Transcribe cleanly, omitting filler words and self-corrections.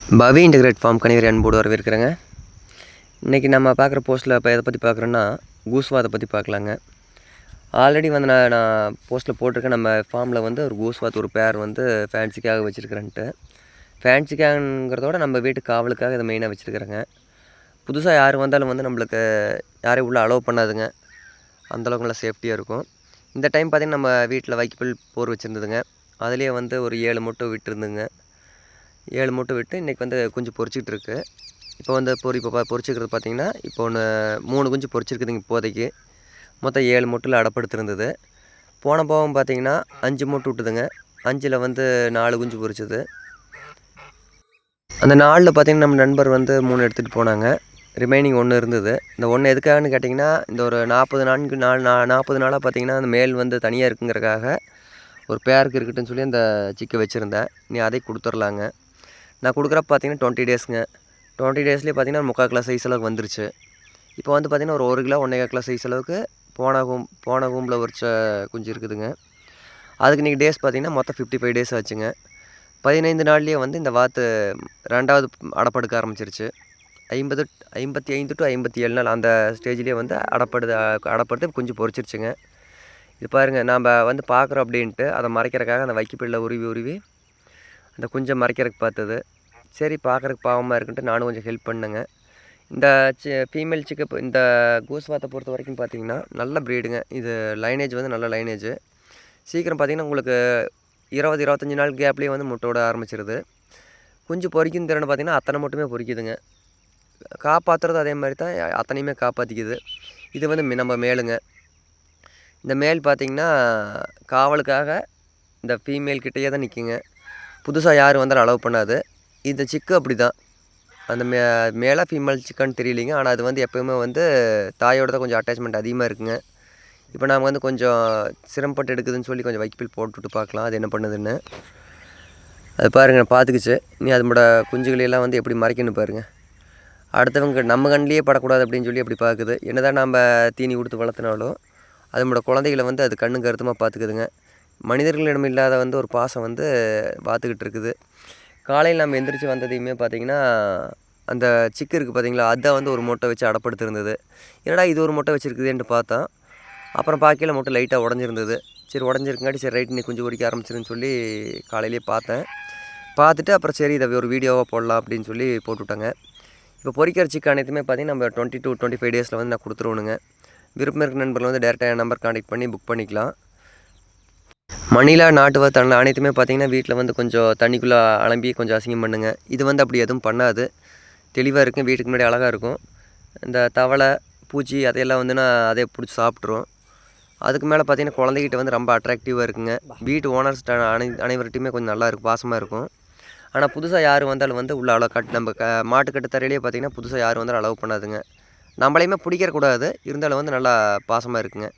பவி integrate form கணிவரி அன்போடு வரவேற்கிறேங்க. இன்றைக்கி நம்ம பார்க்குற போஸ்ட்டில் இப்போ எதை பற்றி பார்க்குறோன்னா கூஸ்வாத்தை பற்றி பார்க்கலாங்க. ஆல்ரெடி வந்து நான் போஸ்ட்டில் போட்டிருக்கேன். நம்ம ஃபார்மில் வந்து ஒரு கூஸ்வாத் ஒரு பேர் வந்து ஃபேன்சிக்காக வச்சுருக்கிறேன்ட்டு. ஃபேன்சிக்காங்கிறதோட நம்ம வீட்டு காவலுக்காக இதை மெயினாக வச்சுருக்கிறேங்க. புதுசாக யார் வந்தாலும் வந்து நம்மளுக்கு யாரையும் உள்ளே அலோவ் பண்ணாதுங்க. அந்தளவுக்கு நல்லா சேஃப்டியாக இருக்கும். இந்த டைம் பார்த்திங்கன்னா நம்ம வீட்டில் வைக்கப்புல் போர் வச்சுருந்ததுங்க. அதுலேயே வந்து ஒரு 7 முட்டை விட்டுருந்துங்க. 7 முட்டை விட்டு இன்றைக்கி வந்து குஞ்சு பொரிச்சிக்கிட்டுருக்கு. இப்போ வந்து இப்போ பொரிச்சிக்கிறது பார்த்திங்கன்னா இப்போ 3 குஞ்சு பொரிச்சிருக்குதுங்க இப்போதைக்கு. மொத்தம் 7 முட்டையில் அடப்படுத்திருந்தது. போன போகம் பார்த்திங்கன்னா 5 முட்டை விட்டுதுங்க. 5ல் வந்து 4 குஞ்சு பொரிச்சது. அந்த 4ல் பார்த்திங்கன்னா நம்ம நண்பர் வந்து 3 எடுத்துகிட்டு போனாங்க. ரிமைனிங் 1 இருந்தது. இந்த 1 எதுக்காகன்னு கேட்டிங்கன்னா இந்த ஒரு 40 நாளாக பார்த்திங்கன்னா அந்த மேல் வந்து தனியாக இருக்குங்கிறக்காக ஒரு பேருக்கு இருக்கட்டும்னு சொல்லி அந்த சிக்கை வச்சுருந்தேன். நீ அதை கொடுத்துர்லாங்க. நான் கொடுக்குறப்ப பார்த்திங்கன்னா 20 டேஸுங்க. 20 டேஸ்லேயே பார்த்திங்கன்னா 3/4 கிலோ சைஸ் அளவுக்கு வந்துருச்சு. இப்போ வந்து பார்த்திங்கன்னா ஒரு 1 கிலோ 1.25 கிலோ சைஸ் அளவுக்கு போன கூம்பில் உரிச்ச குஞ்சு இருக்குதுங்க. அதுக்கு இன்றைக்கி டேஸ் பார்த்திங்கன்னா மொத்தம் 55 டேஸ் ஆச்சுங்க. 15 நாள்லேயே வந்து இந்த வாத்து 2வது அடப்படுக்க ஆரம்பிச்சிருச்சு. 55 டு 57 நாள் அந்த ஸ்டேஜ்லேயே வந்து அடப்படுத்து குஞ்சு பொரிச்சிருச்சுங்க. இது பாருங்கள், நாம் வந்து பார்க்குறோம் அப்படின்ட்டு அதை மறைக்கிறதுக்காக அந்த வைக்கப்பில்லை உருவி அந்த குஞ்சை மறைக்கிறதுக்கு பார்த்தது. சரி பார்க்குறதுக்கு பாவமாக இருக்குன்ட்டு நானும் கொஞ்சம் ஹெல்ப் பண்ணேங்க. இந்த ஃபீமேல் சிக்கப் இந்த கூஸ்வாத்தை பொறுத்த வரைக்கும் பார்த்திங்கன்னா நல்ல ப்ரீடுங்க. இது லைனேஜ் வந்து நல்ல லைனேஜ். சீக்கிரம் பார்த்திங்கன்னா உங்களுக்கு 20-25 நாள் கேப்லேயே வந்து முட்டை விட ஆரம்பிச்சிருது. குஞ்சு பொரிக்கும் திறன் பார்த்திங்கன்னா அத்தனை மட்டுமே பொரிக்குதுங்க. காப்பாற்றுறது அதே மாதிரி தான் அத்தனையுமே காப்பாற்றிக்குது. இது வந்து நம்ம மேலுங்க. இந்த மேல் பார்த்திங்கன்னா காவலுக்காக இந்த ஃபீமேல் கிட்டேயே தான் நிற்குங்க. புதுசாக யார் வந்தாலும் அலோவ் பண்ணாது. இந்த சிக்கு அப்படி தான். அந்த மேலே ஃபீமேல் சிக்கன்னு தெரியலிங்க. ஆனால் அது வந்து எப்போயுமே வந்து தாயோட தான் கொஞ்சம் அட்டாச்மெண்ட் அதிகமாக இருக்குங்க. இப்போ நாம் வந்து கொஞ்சம் சிரமப்பட்டு எடுக்குதுன்னு சொல்லி கொஞ்சம் வைக்கப்பில் போட்டுவிட்டு பார்க்கலாம் அது என்ன பண்ணுதுன்னு. அது பாருங்கள் பார்த்துக்குச்சு. நீ அதோட குஞ்சுகளெல்லாம் வந்து எப்படி மறைக்கணும் பாருங்கள். அடுத்தவங்க நம்ம கண்ணிலேயே படக்கூடாது அப்படின்னு சொல்லி அப்படி பார்க்குது. என்ன தான் நம்ம தீனி கொடுத்து வளர்த்தினாலும் அதோட குழந்தைகளை வந்து அது கண்ணும் கருத்துமாக பார்த்துக்குதுங்க. மனிதர்களிடம் இல்லாத வந்து ஒரு பாசம் வந்து பார்த்துக்கிட்டு இருக்குது. காலையில் நம்ம எந்திரிச்சு வந்ததையுமே பார்த்திங்கன்னா அந்த சிக்கு இருக்குது பார்த்திங்களா, அதை வந்து ஒரு முட்டை வச்சு அடப்படுத்திருந்தது. என்னடா இது ஒரு முட்டை வச்சுருக்குதுன்ட்டு பார்த்தோம். அப்புறம் பார்க்கையில் முட்டை லைட்டாக உடஞ்சிருந்தது. சரி உடஞ்சிருக்குங்காட்டி சரி ரைட் நீ குஞ்சு பொரிக்க ஆரம்பிச்சிருன்னு சொல்லி காலையிலேயே பார்த்தேன். பார்த்துட்டு அப்புறம் சரி இதை ஒரு வீடியோவாக போடலாம் அப்படின்னு சொல்லி போட்டுவிட்டாங்க. இப்போ பொரிக்கிற சிக்கு அனைத்துமே பார்த்திங்கன்னா நம்ம 20 to 25 டேஸில் வந்து நான் கொடுத்துருவேணுங்க. விருப்பம் இருக்கிற நண்பர்கள் வந்து டேரெக்டாக என் நம்பர் கான்டெக்ட் பண்ணி புக் பண்ணிக்கலாம். மணிலா நாட்டு வாத்து அனைத்துமே பார்த்திங்கன்னா வீட்டில் வந்து கொஞ்சம் தண்ணிக்குள்ளே அலம்பி கொஞ்சம் அசிங்கம் பண்ணுங்க. இது வந்து அப்படி எதுவும் பண்ணாது. தெளிவாக இருக்கும். வீட்டுக்கு முன்னாடி அழகாக இருக்கும். இந்த தவளை பூச்சி அதையெல்லாம் வந்து நான் அதே பிடிச்சி சாப்பிட்ருவோம். அதுக்கு மேலே பார்த்திங்கன்னா குழந்தைகிட்ட வந்து ரொம்ப அட்ராக்டிவாக இருக்குங்க. வீட்டு ஓனர்ஸ் அனைவர்கிட்டையுமே கொஞ்சம் நல்லா இருக்கும், பாசமாக இருக்கும். ஆனால் புதுசாக யார் வந்தாலும் வந்து உள்ள நம்ம மாட்டுக்கட்டு தரையிலேயே பார்த்திங்கன்னா புதுசாக யார் வந்தாலும் அலோவ் பண்ணாதுங்க. நம்மளையுமே பிடிக்கிறக்கூடாது, இருந்தாலும் வந்து நல்லா பாசமாக இருக்குங்க.